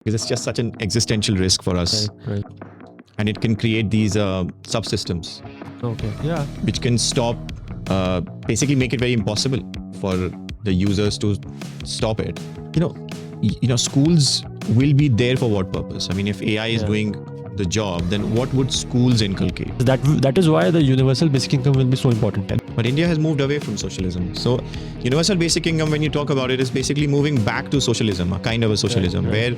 because it's just such an existential risk for us. Right. And it can create these subsystems. Okay. Yeah. Which can stop, basically make it very impossible for the users to stop it. Schools will be there for what purpose? I mean, if AI is doing the job, then what would schools inculcate? That is why the universal basic income will be so important. But India has moved away from socialism. So universal basic income, when you talk about it, is basically moving back to socialism, a kind of a socialism where...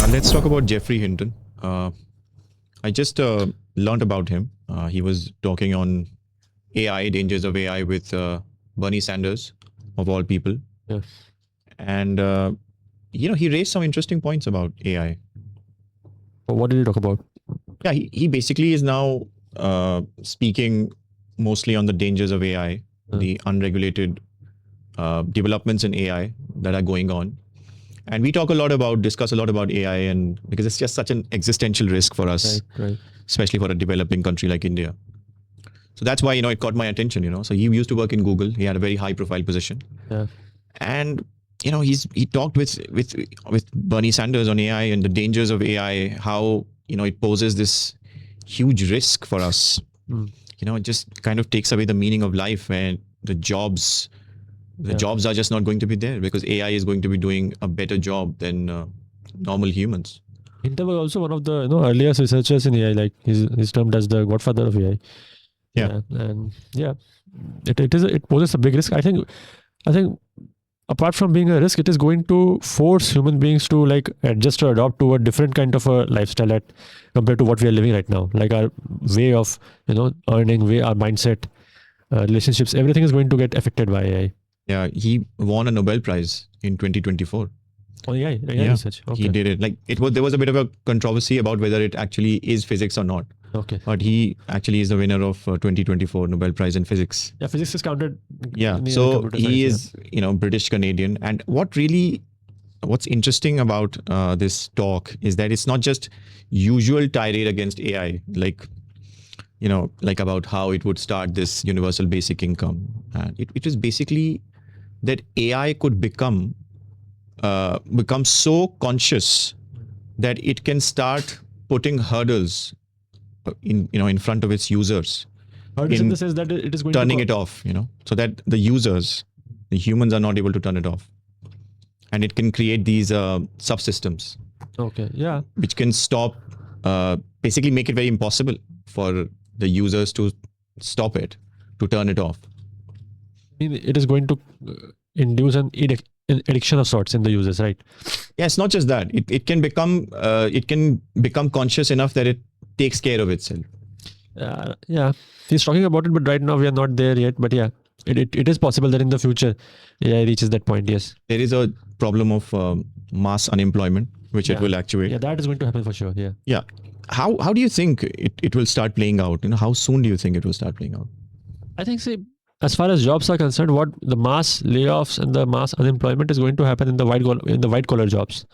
let's talk about Geoffrey Hinton. I just learned about him. He was talking on AI, dangers of AI with Bernie Sanders, of all people. Yes. And, he raised some interesting points about AI. What did he talk about? Yeah, he basically is now speaking mostly on the dangers of AI, the unregulated developments in AI that are going on. And we discuss a lot about AI, and because it's just such an existential risk for us, right. Especially for a developing country like India. So that's why, it caught my attention, So he used to work in Google. He had a very high profile position. Yeah. And, he talked with Bernie Sanders on AI and the dangers of AI, how, it poses this huge risk for us. It just kind of takes away the meaning of life, and the jobs are just not going to be there because AI is going to be doing a better job than normal humans. Hinton was also one of the earliest researchers in AI, like he's termed as the Godfather of AI. Yeah. And it poses a big risk. I think apart from being a risk, it is going to force human beings to adjust or adopt to a different kind of a lifestyle compared to what we are living right now. Like our way of earning, our mindset, relationships, everything is going to get affected by AI. Yeah, he won a Nobel Prize in 2024. Oh, AI research. Okay. He did it. There was a bit of a controversy about whether it actually is physics or not. Okay. But he actually is the winner of 2024 Nobel Prize in Physics. Yeah, physics is counted. Yeah, so he is, British Canadian. And what's interesting about this talk is that it's not just usual tirade against AI, like about how it would start this universal basic income. And it is basically that AI could become so conscious that it can start putting hurdles in front of its users. Hurdles in the sense that it is going turning it off, so that the humans are not able to turn it off. And it can create these subsystems. Okay, yeah. Which can stop, basically make it very impossible for the users to stop it, to turn it off. I mean, it is going to induce an addiction of sorts in the users, right? Yeah, it's not just that. It can become conscious enough that it takes care of itself. Yeah, he's talking about it, but right now we are not there yet. But yeah, it is possible that in the future AI reaches that point. Yes, there is a problem of mass unemployment, which it will actuate. Yeah, that is going to happen for sure. Yeah. How do you think it will start playing out? How soon do you think it will start playing out? I think, as far as jobs are concerned, what the mass layoffs and the mass unemployment is going to happen in the white collar jobs.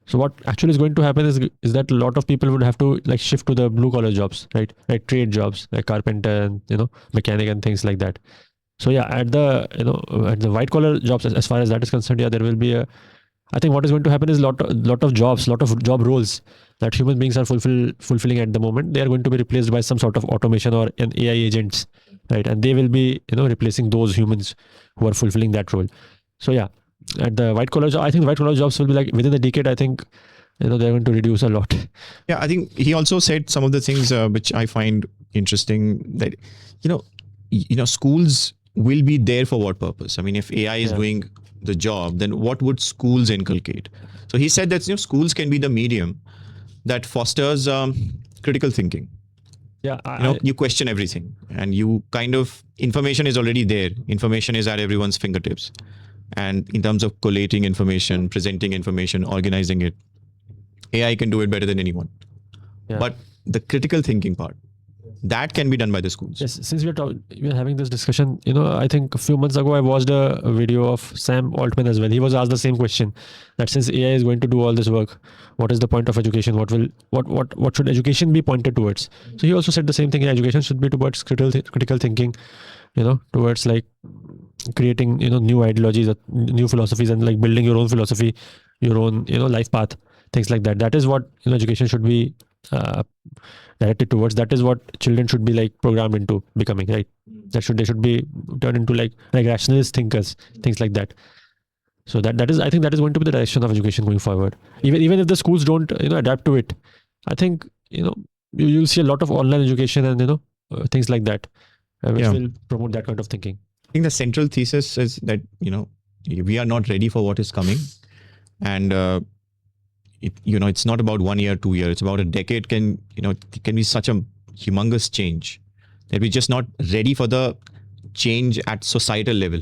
So what actually is going to happen is that a lot of people would have to shift to the blue collar jobs, right? Like trade jobs, like carpenter and mechanic and things like that. So yeah, at the white collar jobs, as far as that is concerned, there will be I think what is going to happen is lot of job roles that human beings are fulfilling at the moment. They are going to be replaced by some sort of automation or an AI agents, right? And they will be replacing those humans who are fulfilling that role. So yeah, at the white collar job, I think white collar jobs will be within the decade. I think they're going to reduce a lot. Yeah, I think he also said some of the things which I find interesting, that schools will be there for what purpose? I mean, if AI is doing the job, then what would schools inculcate? So he said that schools can be the medium that fosters critical thinking. Yeah, you question everything, and you information is already there. Information is at everyone's fingertips. And in terms of collating information, presenting information, organizing it, AI can do it better than anyone. Yeah. But the critical thinking part, that can be done by the schools. Yes, since we are having this discussion, I think a few months ago I watched a video of Sam Altman as well. He was asked the same question, that since AI is going to do all this work, what is the point of education? What should education be pointed towards? So he also said the same thing. Education should be towards critical thinking, towards creating new ideologies, new philosophies, and building your own philosophy your own life path, things like that. That is what education should be directed towards. That is what children should be like programmed into becoming, right? They should be turned into like rationalist thinkers, things like that. So that is, I think that is going to be the direction of education going forward. Even if the schools don't adapt to it, I think you'll see a lot of online education and things like that, which will promote that kind of thinking. I think the central thesis is that we are not ready for what is coming, and it's not about 1 year, 2 years. It's about a decade. It can be such a humongous change that we're just not ready for the change at societal level.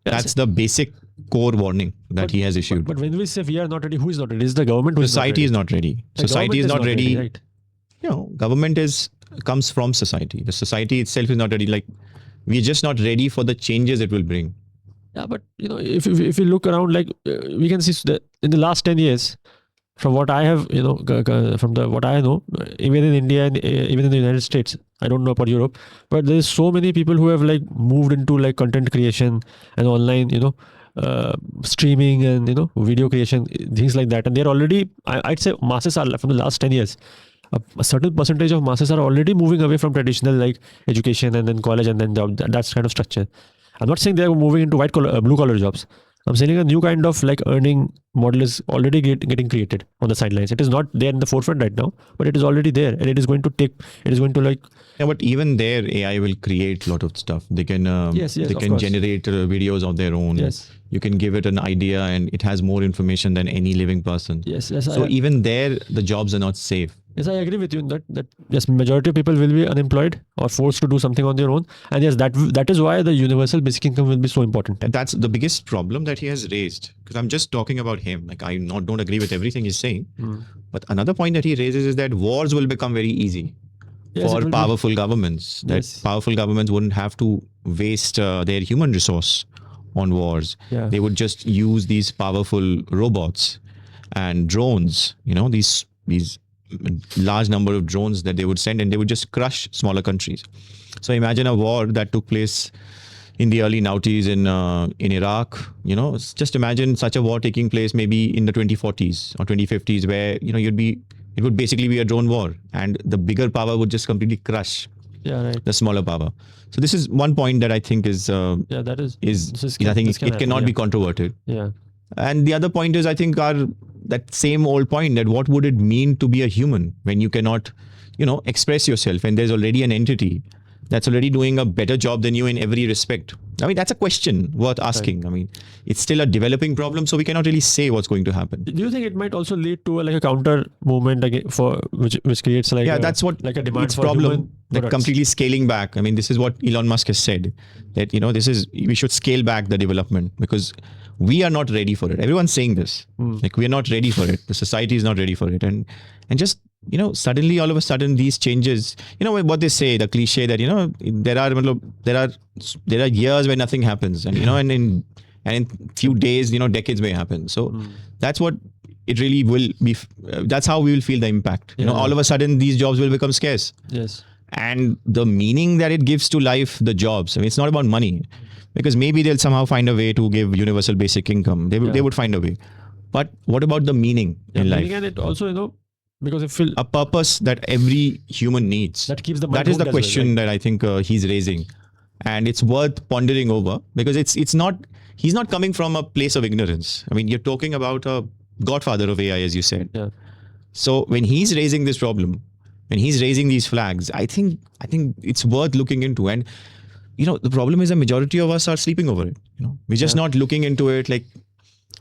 That's the basic core warning that he has issued. But when we say we are not ready, who is not ready? Is the government? Society is not ready. Society is not ready. Right? Government comes from society. The society itself is not ready. Like, we're just not ready for the changes it will bring. Yeah, but if you look around, like we can see that in the last 10 years, from what I have, what I know, even in India and even in the United States, I don't know about Europe, but there's so many people who have like moved into like content creation and online, streaming and video creation, things like that, and they're already, I'd say, masses are from the last 10 years. A certain percentage of masses are already moving away from traditional like education and then college and then job, that's kind of structure. I'm not saying they're moving into white collar, blue collar jobs. I'm saying a new kind of like earning model is already getting created on the sidelines. It is not there in the forefront right now, but it is already there, and it is going to like. Yeah, but even there, AI will create a lot of stuff. They can generate videos of their own. Yes. You can give it an idea, and it has more information than any living person. Yes. So even there, the jobs are not safe. Yes, I agree with you in that yes, majority of people will be unemployed or forced to do something on their own. And yes, that is why the universal basic income will be so important. And that's the biggest problem that he has raised. Because I'm just talking about him. Like, I don't agree with everything he's saying. But another point that he raises is that wars will become very easy for powerful governments. That powerful governments wouldn't have to waste their human resource on wars. Yeah. They would just use these powerful robots and drones, these large number of drones that they would send, and they would just crush smaller countries. So imagine a war that took place in the early 90s in Iraq. Just imagine such a war taking place maybe in the 2040s or 2050s, where it would basically be a drone war, and the bigger power would just completely crush the smaller power. So this is one point that I think is I think it cannot be controverted. Yeah. And the other point is, I think, that same old point, that what would it mean to be a human when you cannot, express yourself, and there's already an entity that's already doing a better job than you in every respect. I mean, that's a question worth asking. Right. I mean, it's still a developing problem, so we cannot really say what's going to happen. Do you think it might also lead to a counter movement for which creates that's what like a demand its for problem, human that products? completely scaling back. I mean, this is what Elon Musk has said, that we should scale back the development because we are not ready for it. Everyone's saying this. Like, we are not ready for it. The society is not ready for it. And just, suddenly, all of a sudden, these changes, what they say, the cliche that, there are years where nothing happens. And, and in few days, decades may happen. So that's what it really will be. That's how we will feel the impact. All of a sudden, these jobs will become scarce. Yes. And the meaning that it gives to life, the jobs, I mean, it's not about money. Because maybe they'll somehow find a way to give universal basic income. They would find a way. But what about the meaning in life? And it also, because if a purpose that every human needs. That keeps the That is the question that I think he's raising, and it's worth pondering over, because he's not coming from a place of ignorance. I mean, you're talking about a Godfather of AI, as you said. Yeah. So when he's raising this problem, when he's raising these flags, I think it's worth looking into. And the problem is, a majority of us are sleeping over it. We're just not looking into it. Like,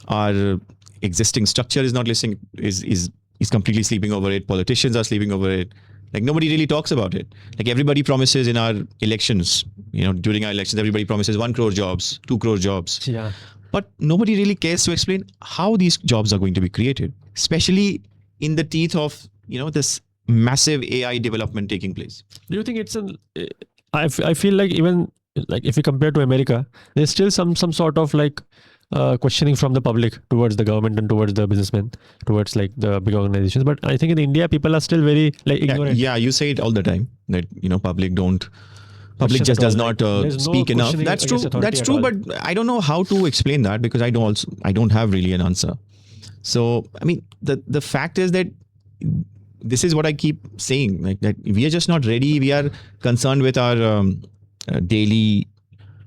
our existing structure is not listening, is completely sleeping over it. Politicians are sleeping over it. Like, nobody really talks about it. Like, everybody promises in our elections, during our elections, everybody promises 1 crore jobs, 2 crore jobs. Yeah. But nobody really cares to explain how these jobs are going to be created, especially in the teeth of, this massive AI development taking place. Do you think it's I feel like, even like if you compare to America, there's still some sort of like questioning from the public towards the government and towards the businessmen, towards like the big organizations. But I think in India, people are still very like ignorant. Yeah, you say it all the time that, public don't public questions just at all. does Like, not there's no speak enough. questioning That's true. against authority That's at true. all. But I don't know how to explain that because I don't have really an answer. So I mean, the fact is that this is what I keep saying, like that we are just not ready. We are concerned with our daily,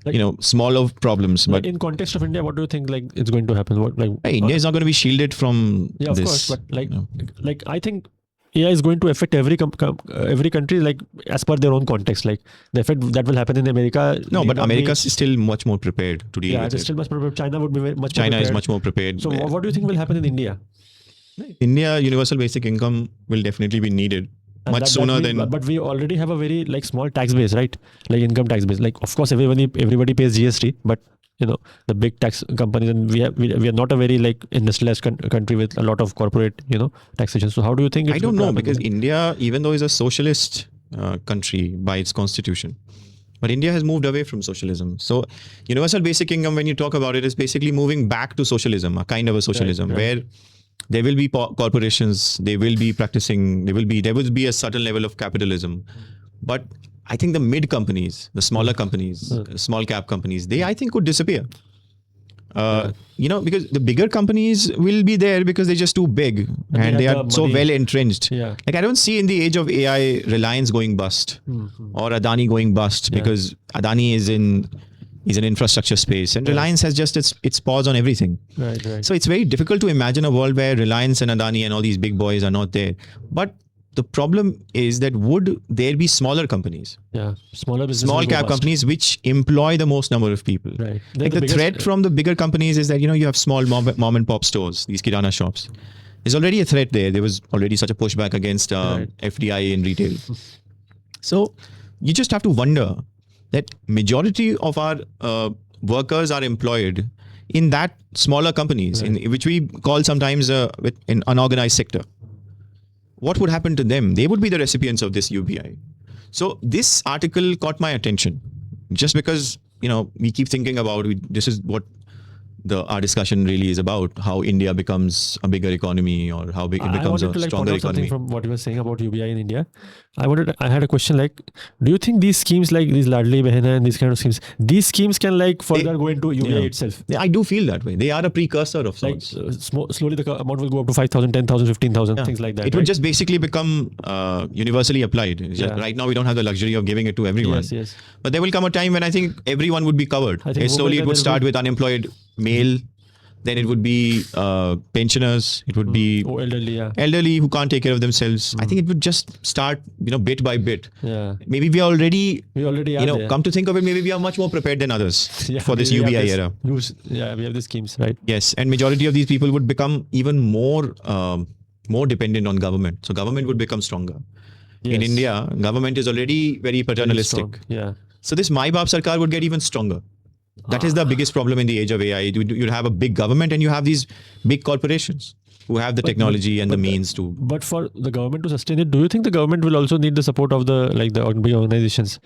Like- smaller problems. Like But in context of India, what do you think like it's going to happen? What like India is not going to be shielded from yeah, of this. course, but like you know. like I think AI is going to affect every country like as per their own context. Like the effect that will happen in America. No, may but not America be- is still much more prepared to deal yeah, with it's it. still much prepared. China would be much China more is prepared. much more prepared. So what do you think will happen in India? India, universal basic income will definitely be needed And much that sooner means- than. But we already have a very like small tax base, right? Like income tax base. Like of course everybody pays GST, but the big tax companies, and we are not a very like industrialized country with a lot of corporate taxation. So how do you think? I don't know because India, even though is a socialist country by its constitution, but India has moved away from socialism. So universal basic income, when you talk about it, is basically moving back to socialism, a kind of a socialism right. where there will be corporations, they will be practicing, there will be a certain level of capitalism. But I think the mid companies, the smaller companies, small cap companies, they I think could disappear. Because the bigger companies will be there because they're just too big and they are so well entrenched. Yeah. Like I don't see in the age of AI Reliance going bust or Adani going bust because Adani is in infrastructure space and Reliance has just its paws on everything. Right. So it's very difficult to imagine a world where Reliance and Adani and all these big boys are not there. But the problem is that would there be smaller companies? Yeah, smaller businesses. Small will go cap bust. companies which employ the most number of people. Right. Like the threat from the bigger companies is that you have small mom and pop stores, these kirana shops. There's already a threat there. There was already such a pushback against FDI in retail. So you just have to wonder that majority of our workers are employed in that smaller companies, in which we call sometimes an unorganized sector. What would happen to them? They would be the recipients of this UBI. So this article caught my attention just because, we keep thinking about this is what our discussion really is about, how India becomes a bigger economy or how big it becomes a stronger economy. Something from what you were saying about UBI in India. I had a question like, do you think these schemes like these Ladli Behna and these kind of schemes, these schemes can like further go into UBI itself? I do feel that way. They are a precursor of sorts. Slowly the amount will go up to 5,000, 10,000, 15,000, things like that. It would just basically become universally applied. Right now we don't have the luxury of giving it to everyone. Yes. But there will come a time when I think everyone would be covered. Slowly it would start with unemployed male. Then it would be pensioners. It would be elderly who can't take care of themselves. I think it would just start, bit by bit. Yeah. Maybe we already are come to think of it, maybe we are much more prepared than others for this UBI era. We have the schemes, right? Yes, and majority of these people would become even more dependent on government. So government would become stronger. Yes. In India, government is already very paternalistic. Yeah. So this Mai Baap Sarkar would get even stronger. That is the biggest problem in the age of AI. You have a big government and you have these big corporations who have the technology and the means to. But for the government to sustain it, do you think the government will also need the support of the big organizations?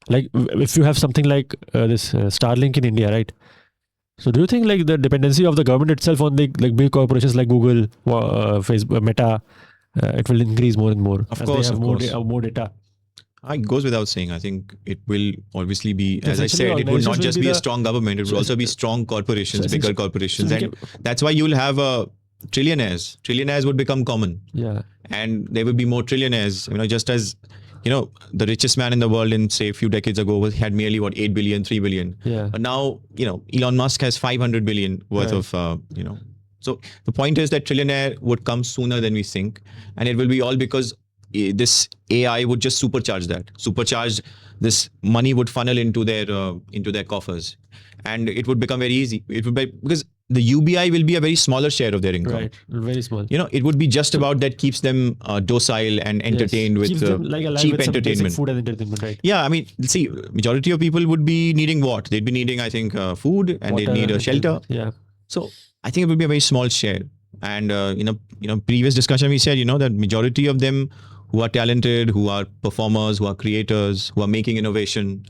Like if you have something like this Starlink in India, right? So do you think like the dependency of the government itself on the big corporations like Google, Facebook, Meta, it will increase more and more as they have more data? It goes without saying. I think it will obviously be, as I said, it will not just be a strong government. It will also be strong corporations, bigger corporations. And that's why you will have trillionaires. Trillionaires would become common. Yeah. And there will be more trillionaires. Just as, the richest man in the world in, say, a few decades ago had merely, 8 billion, 3 billion. Yeah. But now, Elon Musk has 500 billion worth of, So the point is that trillionaire would come sooner than we think. And it will be all because this AI would just supercharge this money would funnel into their coffers, and it would become very easy. It would be because the UBI will be a very smaller share of their income. Right, very small. It would be just about that keeps them docile and entertained with cheap entertainment. Food and entertainment, right? Yeah, I mean, see, majority of people would be needing what? They'd be needing, I think, food and they'd need a shelter. Yeah. So I think it will be a very small share. And previous discussion we said, that majority of them who are talented, who are performers, who are creators, who are making innovation,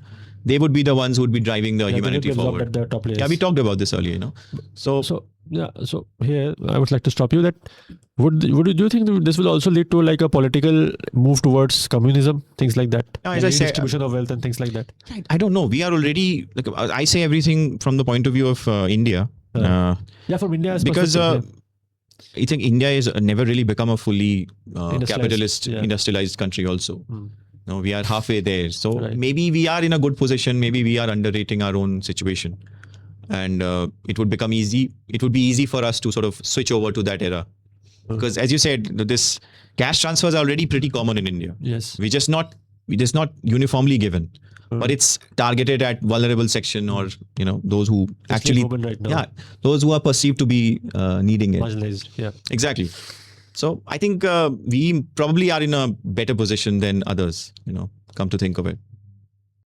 they would be the ones who would be driving the Yeah, they would humanity be absorbed forward. at the top layers. Yeah, we talked about this earlier, So So here I would like to stop you. That do you think that this will also lead to like a political move towards communism, things like that, as and I said, redistribution of wealth and things like that? I don't know. We are already, like, I say everything from the point of view of India. Yeah, from India's Because perspective, I think India has never really become a fully Industrialized, capitalist, yeah. industrialized country also. Hmm. No, we are halfway there. So Right. maybe we are in a good position. Maybe we are underrating our own situation. And it would become easy. It would be easy for us to sort of switch over to that era. Because as you said, this cash transfers are already pretty common in India. Yes. We just not uniformly given. But it's targeted at vulnerable section or those who It's actually being open right now. those who are perceived to be needing it. Marginalized. Yeah. Exactly. So I think we probably are in a better position than others, come to think of it.